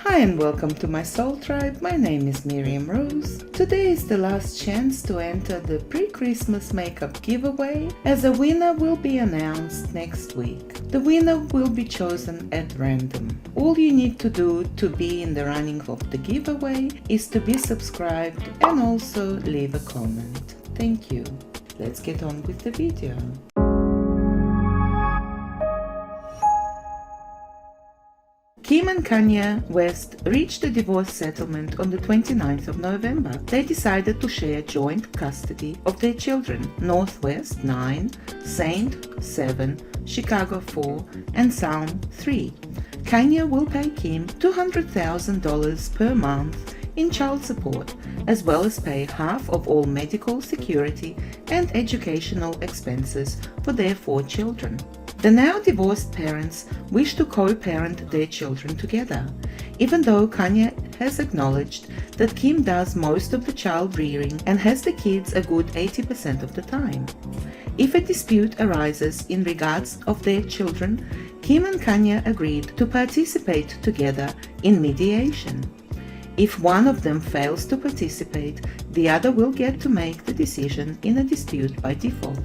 Hi and welcome to my Soul Tribe. My name is Miriam Rose. Today is the last chance to enter the pre-Christmas makeup giveaway, as a winner will be announced next week. The winner will be chosen at random. All you need to do to be in the running of the giveaway is to be subscribed and also leave a comment. Thank you. Let's get on with the video. Kim and Kanye West reached a divorce settlement on the 29th of November. They decided to share joint custody of their children, Northwest 9, Saint 7, Chicago 4, and Psalm 3. Kanye will pay Kim $200,000 per month in child support, as well as pay half of all medical, security, and educational expenses for their 4 children. The now divorced parents wish to co-parent their children together, even though Kanye has acknowledged that Kim does most of the child rearing and has the kids a good 80% of the time. If a dispute arises in regards of their children, Kim and Kanye agreed to participate together in mediation. If one of them fails to participate, the other will get to make the decision in a dispute by default.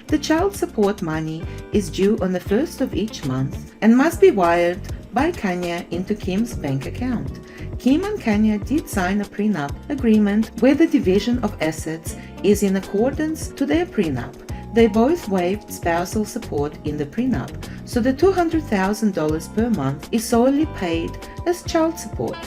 The child support money is due on the 1st of each month and must be wired by Kanye into Kim's bank account. Kim and Kanye did sign a prenup agreement where the division of assets is in accordance to their prenup. They both waived spousal support in the prenup, so the $200,000 per month is solely paid as child support.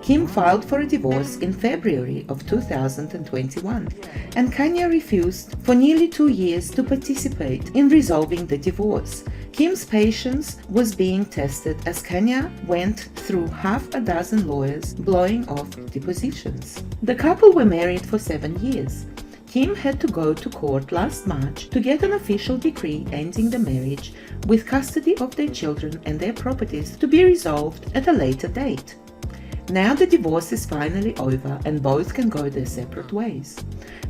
Kim filed for a divorce in February of 2021, and Kanye refused for nearly 2 years to participate in resolving the divorce. Kim's patience was being tested as Kanye went through half a dozen lawyers blowing off depositions. The couple were married for 7 years. Kim had to go to court last March to get an official decree ending the marriage, with custody of their children and their properties to be resolved at a later date. Now the divorce is finally over and both can go their separate ways.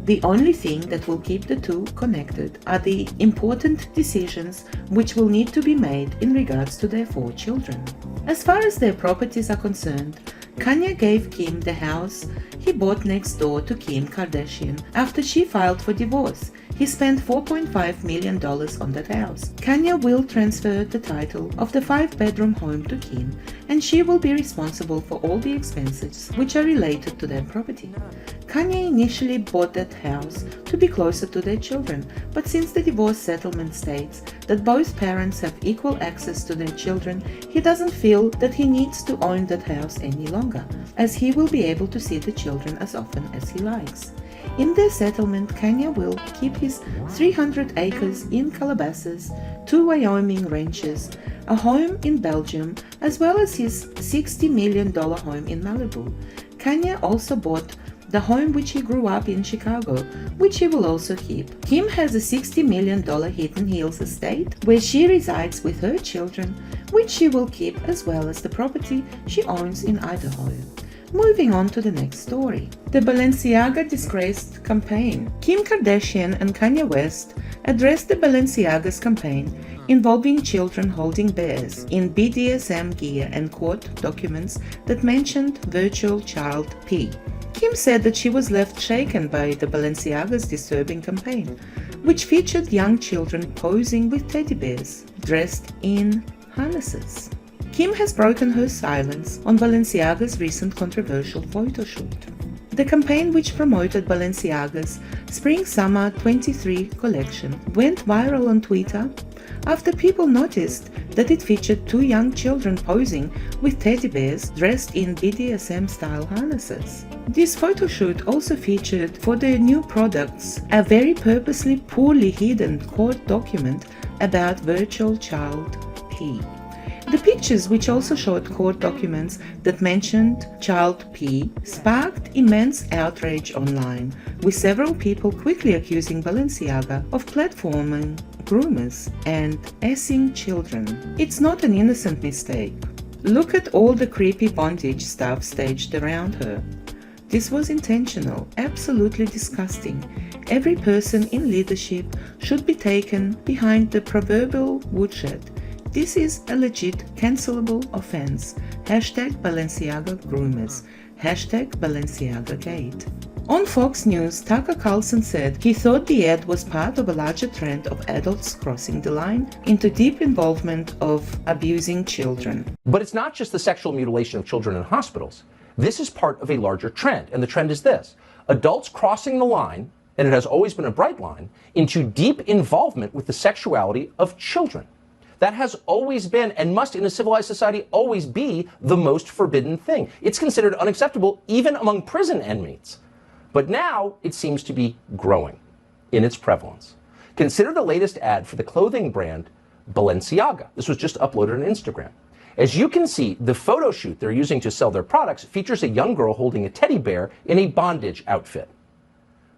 The only thing that will keep the two connected are the important decisions which will need to be made in regards to their 4 children. As far as their properties are concerned, Kanye gave Kim the house he bought next door to Kim Kardashian after she filed for divorce. He spent $4.5 million on that house. Kanye will transfer the title of the 5-bedroom home to Kim, and she will be responsible for all the expenses which are related to that property. Kanye initially bought that house to be closer to their children, but since the divorce settlement states that both parents have equal access to their children, he doesn't feel that he needs to own that house any longer, as he will be able to see the children as often as he likes. In their settlement, Kanye will keep his 300 acres in Calabasas, 2 Wyoming ranches, a home in Belgium, as well as his $60 million home in Malibu. Kanye also bought the home which he grew up in Chicago, which he will also keep. Kim has a $60 million Hidden Hills estate where she resides with her children, which she will keep, as well as the property she owns in Idaho. Moving on to the next story. The Balenciaga Disgrace campaign. Kim Kardashian and Kanye West addressed the Balenciaga's campaign involving children holding bears in BDSM gear and court documents that mentioned virtual child P. Kim said that she was left shaken by the Balenciaga's disturbing campaign, which featured young children posing with teddy bears dressed in harnesses. Kim has broken her silence on Balenciaga's recent controversial photo shoot. The campaign, which promoted Balenciaga's Spring-Summer 23 collection, went viral on Twitter after people noticed that it featured 2 young children posing with teddy bears dressed in BDSM-style harnesses. This photo shoot also featured for their new products a very purposely poorly hidden court document about virtual child P. The pictures, which also showed court documents that mentioned child P, sparked immense outrage online, with several people quickly accusing Balenciaga of platforming groomers and assing children. It's not an innocent mistake. Look at all the creepy bondage stuff staged around her. This was intentional, absolutely disgusting. Every person in leadership should be taken behind the proverbial woodshed This is a legit cancelable offense. Hashtag Balenciaga groomers. Hashtag Balenciaga Gate. On Fox News, Tucker Carlson said he thought the ad was part of a larger trend of adults crossing the line into deep involvement of abusing children. But it's not just the sexual mutilation of children in hospitals. This is part of a larger trend, and the trend is this: adults crossing the line, and it has always been a bright line, into deep involvement with the sexuality of children. That has always been, and must in a civilized society always be, the most forbidden thing. It's considered unacceptable even among prison inmates. But now it seems to be growing in its prevalence. Consider the latest ad for the clothing brand Balenciaga. This was just uploaded on Instagram. As you can see, the photo shoot they're using to sell their products features a young girl holding a teddy bear in a bondage outfit.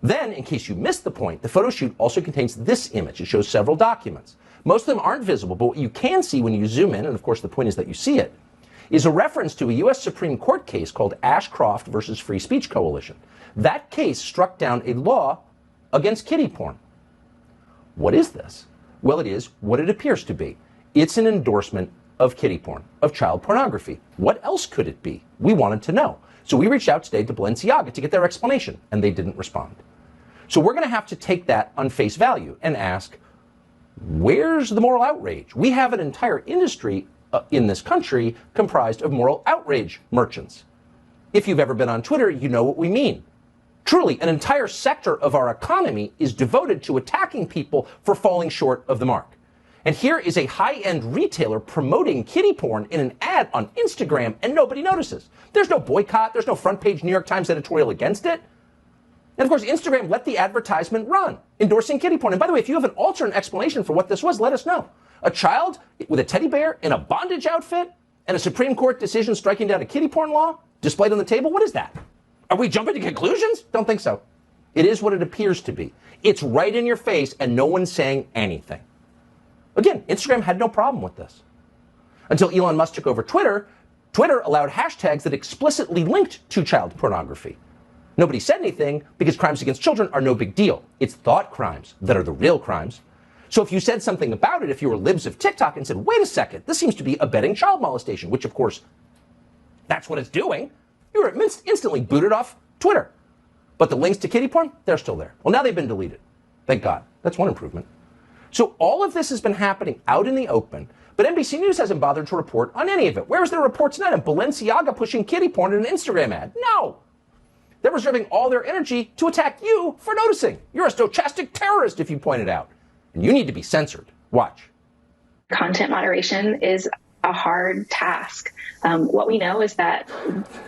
Then, in case you missed the point, the photo shoot also contains this image. It shows several documents. Most of them aren't visible, but what you can see when you zoom in, and of course the point is that you see it, is a reference to a U.S. Supreme Court case called Ashcroft versus Free Speech Coalition. That case struck down a law against kiddie porn. What is this? Well, it is what it appears to be. It's an endorsement of kiddie porn, of child pornography. What else could it be? We wanted to know. So we reached out today to Balenciaga to get their explanation, and they didn't respond. So we're going to have to take that on face value and ask, where's the moral outrage? We have an entire industry in this country comprised of moral outrage merchants. If you've ever been on Twitter, you know what we mean. Truly, an entire sector of our economy is devoted to attacking people for falling short of the mark. And here is a high-end retailer promoting kiddie porn in an ad on Instagram, and nobody notices. There's no boycott, there's no front-page New York Times editorial against it. And of course, Instagram let the advertisement run, endorsing kiddie porn. And by the way, if you have an alternate explanation for what this was, let us know. A child with a teddy bear in a bondage outfit and a Supreme Court decision striking down a kiddie porn law displayed on the table? What is that? Are we jumping to conclusions? Don't think so. It is what it appears to be. It's right in your face and no one's saying anything. Again, Instagram had no problem with this. Until Elon Musk took over Twitter, Twitter allowed hashtags that explicitly linked to child pornography. Nobody said anything because crimes against children are no big deal. It's thought crimes that are the real crimes. So if you said something about it, if you were libs of TikTok and said, wait a second, this seems to be abetting child molestation, which of course, that's what it's doing, you were instantly booted off Twitter. But the links to kiddie porn, they're still there. Well, now they've been deleted. Thank God. That's one improvement. So all of this has been happening out in the open, but NBC News hasn't bothered to report on any of it. Where was their report tonight on Balenciaga pushing kiddie porn in an Instagram ad? No. They're reserving all their energy to attack you for noticing. You're a stochastic terrorist if you point it out. And you need to be censored. Watch. Content moderation is a hard task. What we know is that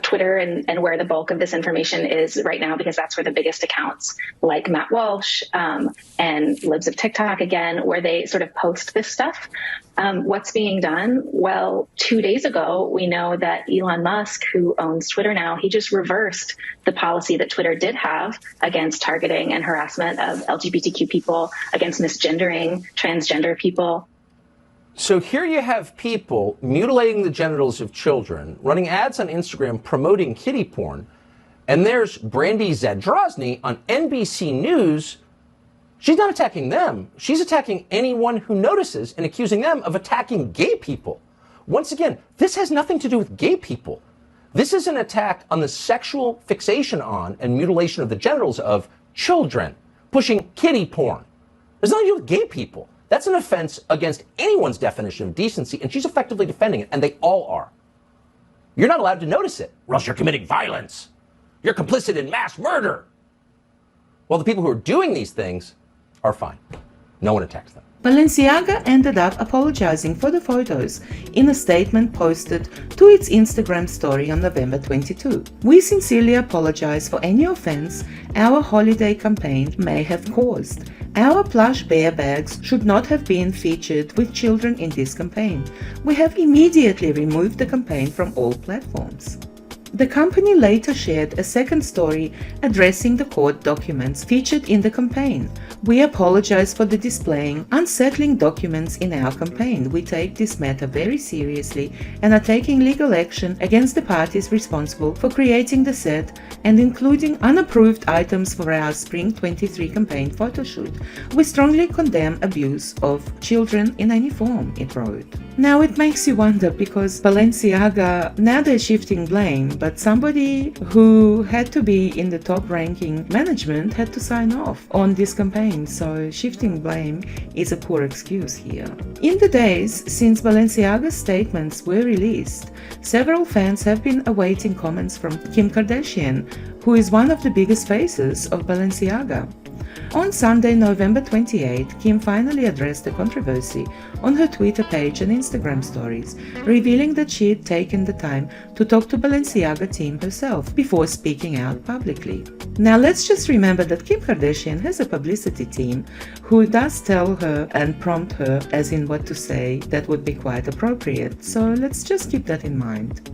Twitter and where the bulk of this information is right now, because that's where the biggest accounts like Matt Walsh and libs of TikTok, again, where they sort of post this stuff. What's being done? Well, 2 days ago, we know that Elon Musk, who owns Twitter now, he just reversed the policy that Twitter did have against targeting and harassment of LGBTQ people, against misgendering transgender people. So here you have people mutilating the genitals of children, running ads on Instagram promoting kiddie porn, and there's Brandy Zadrozny on NBC News. She's not attacking them. She's attacking anyone who notices and accusing them of attacking gay people. Once again, this has nothing to do with gay people. This is an attack on the sexual fixation on and mutilation of the genitals of children, pushing kiddie porn. There's nothing to do with gay people. That's an offense against anyone's definition of decency, and she's effectively defending it, and they all are. You're not allowed to notice it, or else you're committing violence. You're complicit in mass murder. Well, the people who are doing these things are fine. No one attacks them. Balenciaga ended up apologizing for the photos in a statement posted to its Instagram story on November 22. We sincerely apologize for any offense our holiday campaign may have caused. Our plush bear bags should not have been featured with children in this campaign. We have immediately removed the campaign from all platforms. The company later shared a second story addressing the court documents featured in the campaign. We apologize for the displaying unsettling documents in our campaign. We take this matter very seriously and are taking legal action against the parties responsible for creating the set and including unapproved items for our Spring 23 campaign photoshoot. We strongly condemn abuse of children in any form, it wrote. Now it makes you wonder, because Balenciaga, now they're shifting blame, but somebody who had to be in the top ranking management had to sign off on this campaign, so shifting blame is a poor excuse here. In the days since Balenciaga's statements were released, several fans have been awaiting comments from Kim Kardashian, who is one of the biggest faces of Balenciaga. On Sunday, November 28, Kim finally addressed the controversy on her Twitter page and Instagram stories, revealing that she had taken the time to talk to Balenciaga team herself before speaking out publicly. Now let's just remember that Kim Kardashian has a publicity team who does tell her and prompt her as in what to say that would be quite appropriate, so let's just keep that in mind.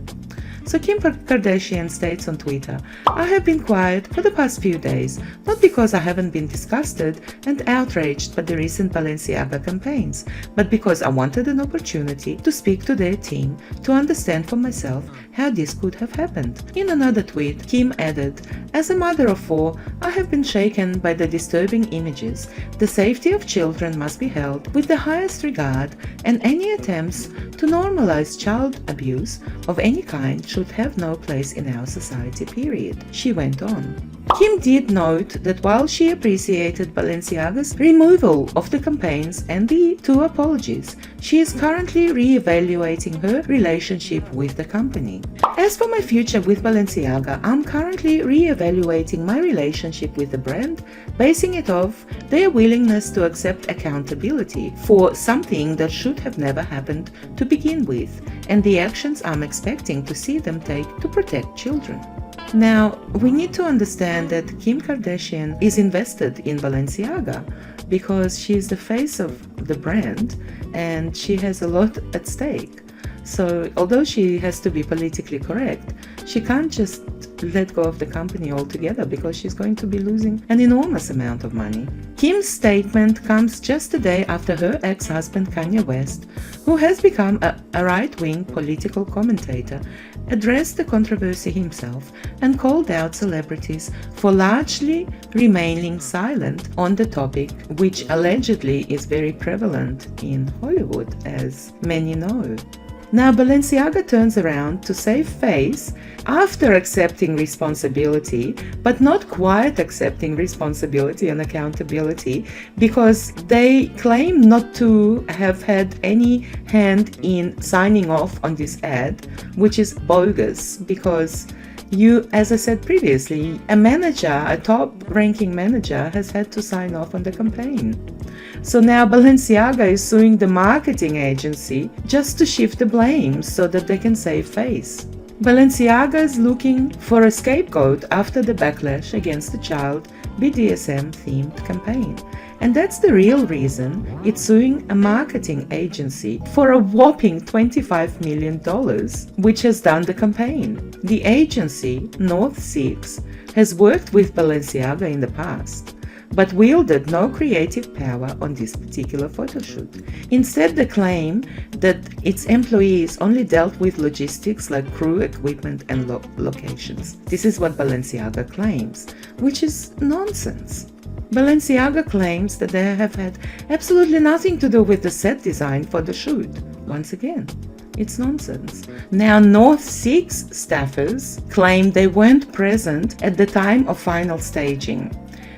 So Kim Kardashian states on Twitter, "I have been quiet for the past few days, not because I haven't been disgusted and outraged by the recent Balenciaga campaigns, but because I wanted an opportunity to speak to their team to understand for myself how this could have happened." In another tweet, Kim added, "As a mother of 4, I have been shaken by the disturbing images. The safety of children must be held with the highest regard, and any attempts to normalize child abuse of any kind should have no place in our society, period." She went on. Kim did note that while she appreciated Balenciaga's removal of the campaigns and the 2 apologies, she is currently re-evaluating her relationship with the company. "As for my future with Balenciaga, I'm currently re-evaluating my relationship with the brand, basing it off their willingness to accept accountability for something that should have never happened to begin with, and the actions I'm expecting to see them take to protect children." Now, we need to understand that Kim Kardashian is invested in Balenciaga because she is the face of the brand and she has a lot at stake. So, although she has to be politically correct, she can't just let go of the company altogether because she's going to be losing an enormous amount of money. Kim's statement comes just a day after her ex-husband Kanye West, who has become a right-wing political commentator, addressed the controversy himself and called out celebrities for largely remaining silent on the topic, which allegedly is very prevalent in Hollywood, as many know. Now, Balenciaga turns around to save face after accepting responsibility, but not quite accepting responsibility and accountability, because they claim not to have had any hand in signing off on this ad, which is bogus, because as I said previously, a top-ranking manager has had to sign off on the campaign. So now Balenciaga is suing the marketing agency just to shift the blame so that they can save face. Balenciaga is looking for a scapegoat after the backlash against the child BDSM-themed campaign. And that's the real reason it's suing a marketing agency for a whopping $25 million, which has done the campaign. The agency, North 6, has worked with Balenciaga in the past, but wielded no creative power on this particular photoshoot. Instead, they claim that its employees only dealt with logistics like crew, equipment, and locations. This is what Balenciaga claims, which is nonsense. Balenciaga claims that they have had absolutely nothing to do with the set design for the shoot. Once again, it's nonsense. Now, North 6 staffers claim they weren't present at the time of final staging,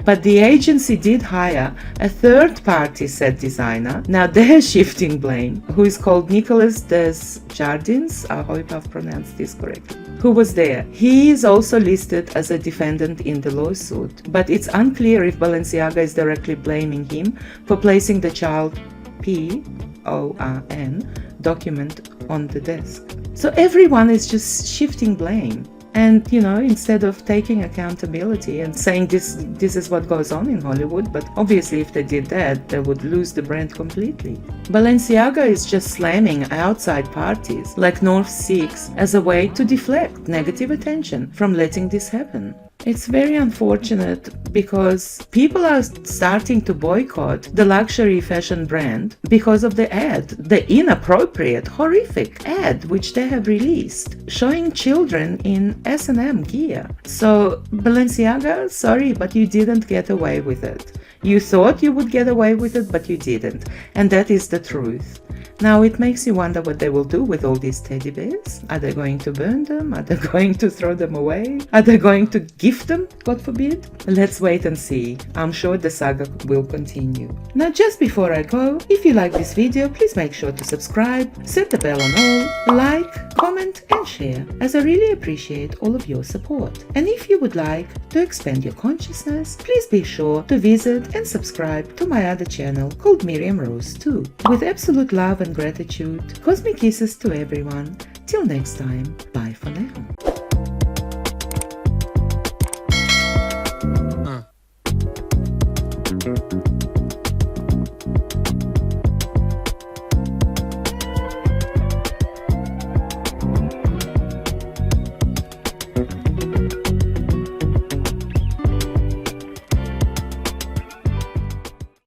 but the agency did hire a third-party set designer. Now they're shifting blame, who is called Nicolas Desjardins, I hope I've pronounced this correctly, who was there. He is also listed as a defendant in the lawsuit, but it's unclear if Balenciaga is directly blaming him for placing the child PORN document on the desk. So everyone is just shifting blame. And, instead of taking accountability and saying this is what goes on in Hollywood, but obviously if they did that, they would lose the brand completely. Balenciaga is just slamming outside parties like North 6 as a way to deflect negative attention from letting this happen. It's very unfortunate because people are starting to boycott the luxury fashion brand because of the ad, the inappropriate, horrific ad which they have released, showing children in S&M gear. So Balenciaga, sorry, but you didn't get away with it. You thought you would get away with it, but you didn't. And that is the truth. Now it makes you wonder what they will do with all these teddy bears. Are they going to burn them? Are they going to throw them away? Are they going to gift them, God forbid? Let's wait and see. I'm sure the saga will continue. Now just before I go, if you like this video, please make sure to subscribe, set the bell on all, like, comment and share, as I really appreciate all of your support. And if you would like to expand your consciousness, please be sure to visit and subscribe to my other channel called Miriam Rose too. With absolute love and gratitude, cosmic kisses to everyone. Till next time, bye for now.